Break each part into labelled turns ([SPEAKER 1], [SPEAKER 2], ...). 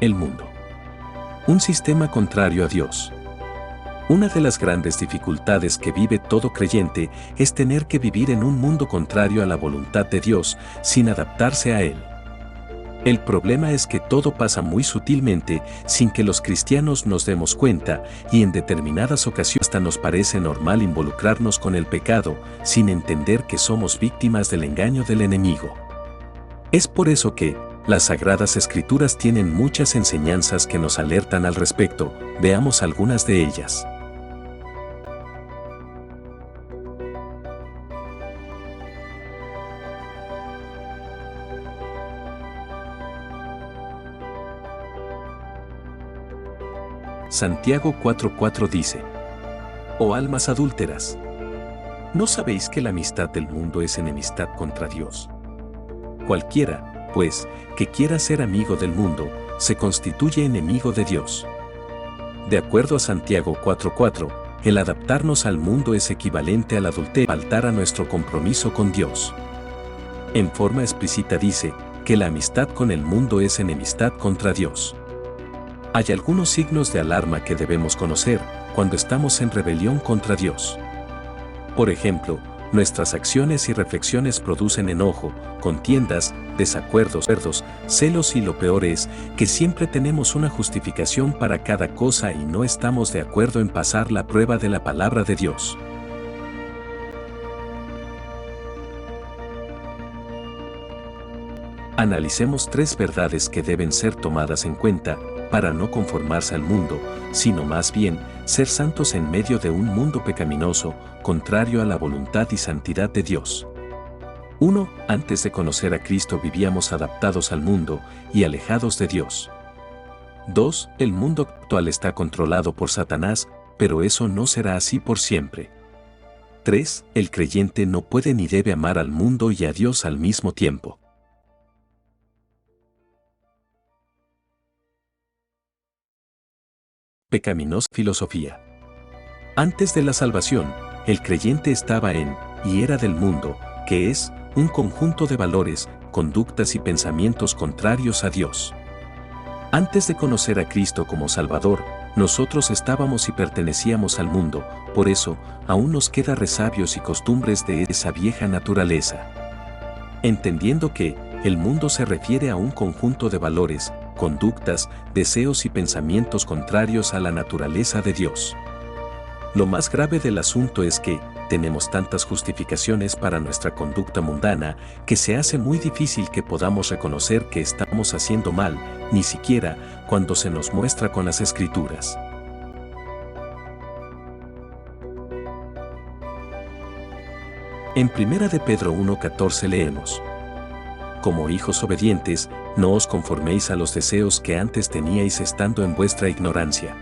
[SPEAKER 1] El mundo. Un sistema contrario a Dios. Una de las grandes dificultades que vive todo creyente es tener que vivir en un mundo contrario a la voluntad de Dios, sin adaptarse a Él. El problema es que todo pasa muy sutilmente, sin que los cristianos nos demos cuenta, y en determinadas ocasiones hasta nos parece normal involucrarnos con el pecado, sin entender que somos víctimas del engaño del enemigo. Es por eso que las Sagradas Escrituras tienen muchas enseñanzas que nos alertan al respecto. Veamos algunas de ellas. Santiago 4:4 dice: Oh almas adúlteras, ¿no sabéis que la amistad del mundo es enemistad contra Dios? Cualquiera, pues, que quiera ser amigo del mundo, se constituye enemigo de Dios. De acuerdo a Santiago 4:4, el adaptarnos al mundo es equivalente al adulterio, faltar a nuestro compromiso con Dios. En forma explícita dice que la amistad con el mundo es enemistad contra Dios. Hay algunos signos de alarma que debemos conocer cuando estamos en rebelión contra Dios. Por ejemplo, nuestras acciones y reflexiones producen enojo, contiendas, desacuerdos, celos, y lo peor es que siempre tenemos una justificación para cada cosa y no estamos de acuerdo en pasar la prueba de la palabra de Dios. Analicemos 3 verdades que deben ser tomadas en cuenta para no conformarse al mundo, sino más bien ser santos en medio de un mundo pecaminoso, contrario a la voluntad y santidad de Dios. 1. Antes de conocer a Cristo vivíamos adaptados al mundo y alejados de Dios. 2. El mundo actual está controlado por Satanás, pero eso no será así por siempre. 3. El creyente no puede ni debe amar al mundo y a Dios al mismo tiempo. Pecaminosa filosofía. Antes de la salvación, el creyente estaba en, y era del mundo, que es, un conjunto de valores, conductas y pensamientos contrarios a Dios. Antes de conocer a Cristo como Salvador, nosotros estábamos y pertenecíamos al mundo, por eso, aún nos queda resabios y costumbres de esa vieja naturaleza. Entendiendo que, el mundo se refiere a un conjunto de valores, conductas, deseos y pensamientos contrarios a la naturaleza de Dios. Lo más grave del asunto es que tenemos tantas justificaciones para nuestra conducta mundana que se hace muy difícil que podamos reconocer que estamos haciendo mal, ni siquiera cuando se nos muestra con las Escrituras. En 1 de Pedro 1:14 leemos: Como hijos obedientes, no os conforméis a los deseos que antes teníais estando en vuestra ignorancia.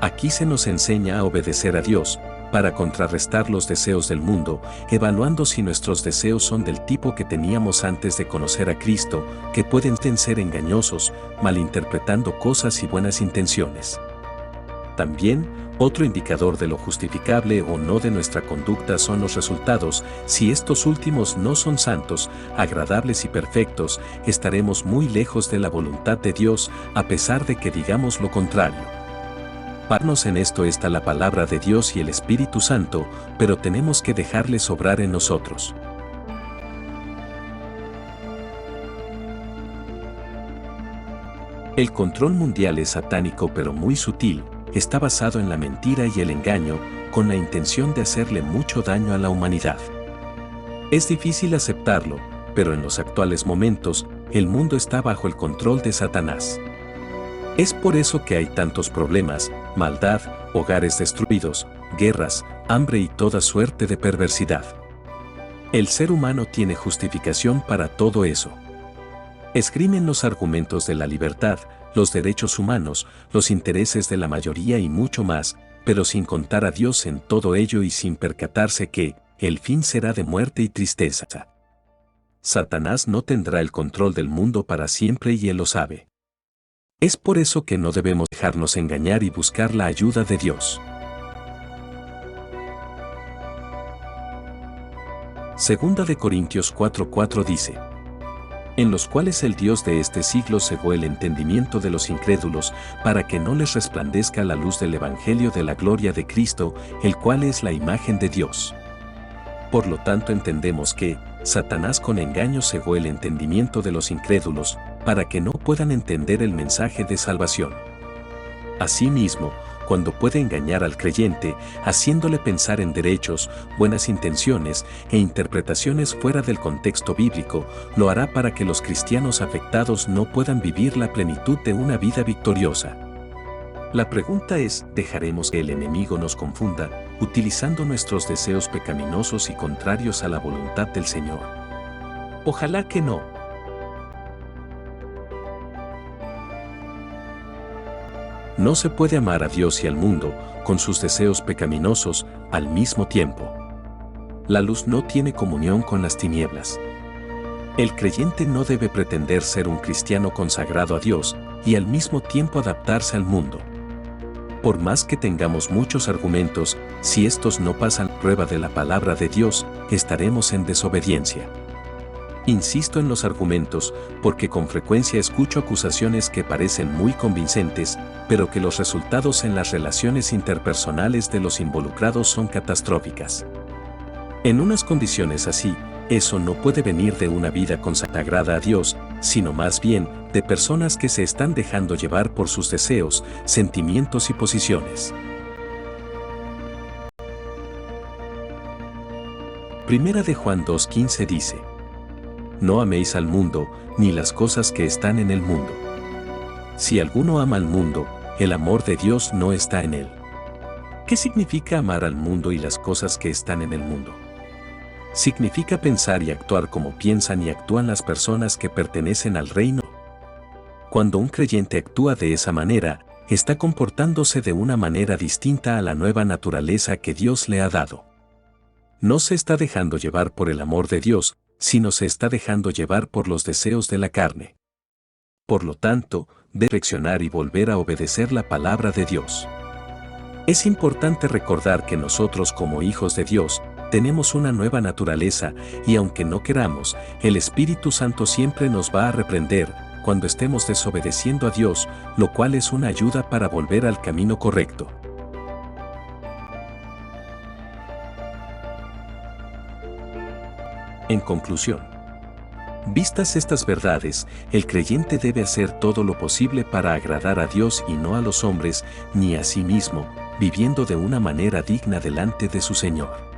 [SPEAKER 1] Aquí se nos enseña a obedecer a Dios, para contrarrestar los deseos del mundo, evaluando si nuestros deseos son del tipo que teníamos antes de conocer a Cristo, que pueden ser engañosos, malinterpretando cosas y buenas intenciones. También, otro indicador de lo justificable o no de nuestra conducta son los resultados. Si estos últimos no son santos, agradables y perfectos, estaremos muy lejos de la voluntad de Dios, a pesar de que digamos lo contrario. Parnos en esto está la palabra de Dios y el Espíritu Santo, pero tenemos que dejarles obrar en nosotros. El control mundial es satánico pero muy sutil. Está basado en la mentira y el engaño, con la intención de hacerle mucho daño a la humanidad. Es difícil aceptarlo, pero en los actuales momentos, el mundo está bajo el control de Satanás. Es por eso que hay tantos problemas, maldad, hogares destruidos, guerras, hambre y toda suerte de perversidad. El ser humano tiene justificación para todo eso. Esgrimen los argumentos de la libertad, los derechos humanos, los intereses de la mayoría y mucho más, pero sin contar a Dios en todo ello y sin percatarse que el fin será de muerte y tristeza. Satanás no tendrá el control del mundo para siempre y él lo sabe. Es por eso que no debemos dejarnos engañar y buscar la ayuda de Dios. Segunda de Corintios 4:4 dice: en los cuales el Dios de este siglo cegó el entendimiento de los incrédulos, para que no les resplandezca la luz del Evangelio de la gloria de Cristo, el cual es la imagen de Dios. Por lo tanto entendemos que, Satanás con engaño cegó el entendimiento de los incrédulos, para que no puedan entender el mensaje de salvación. Asimismo, cuando puede engañar al creyente, haciéndole pensar en derechos, buenas intenciones e interpretaciones fuera del contexto bíblico, lo hará para que los cristianos afectados no puedan vivir la plenitud de una vida victoriosa. La pregunta es, ¿dejaremos que el enemigo nos confunda, utilizando nuestros deseos pecaminosos y contrarios a la voluntad del Señor? Ojalá que no. No se puede amar a Dios y al mundo, con sus deseos pecaminosos, al mismo tiempo. La luz no tiene comunión con las tinieblas. El creyente no debe pretender ser un cristiano consagrado a Dios y al mismo tiempo adaptarse al mundo. Por más que tengamos muchos argumentos, si estos no pasan prueba de la palabra de Dios, estaremos en desobediencia. Insisto en los argumentos, porque con frecuencia escucho acusaciones que parecen muy convincentes, pero que los resultados en las relaciones interpersonales de los involucrados son catastróficas. En unas condiciones así, eso no puede venir de una vida consagrada a Dios, sino más bien de personas que se están dejando llevar por sus deseos, sentimientos y posiciones. Primera de Juan 2:15 dice: No améis al mundo, ni las cosas que están en el mundo. Si alguno ama al mundo, el amor de Dios no está en él. ¿Qué significa amar al mundo y las cosas que están en el mundo? Significa pensar y actuar como piensan y actúan las personas que pertenecen al reino. Cuando un creyente actúa de esa manera, está comportándose de una manera distinta a la nueva naturaleza que Dios le ha dado. No se está dejando llevar por el amor de Dios, sino se está dejando llevar por los deseos de la carne. Por lo tanto, debe reflexionar y volver a obedecer la palabra de Dios. Es importante recordar que nosotros como hijos de Dios, tenemos una nueva naturaleza y aunque no queramos, el Espíritu Santo siempre nos va a reprender cuando estemos desobedeciendo a Dios, lo cual es una ayuda para volver al camino correcto. En conclusión, vistas estas verdades, el creyente debe hacer todo lo posible para agradar a Dios y no a los hombres, ni a sí mismo, viviendo de una manera digna delante de su Señor.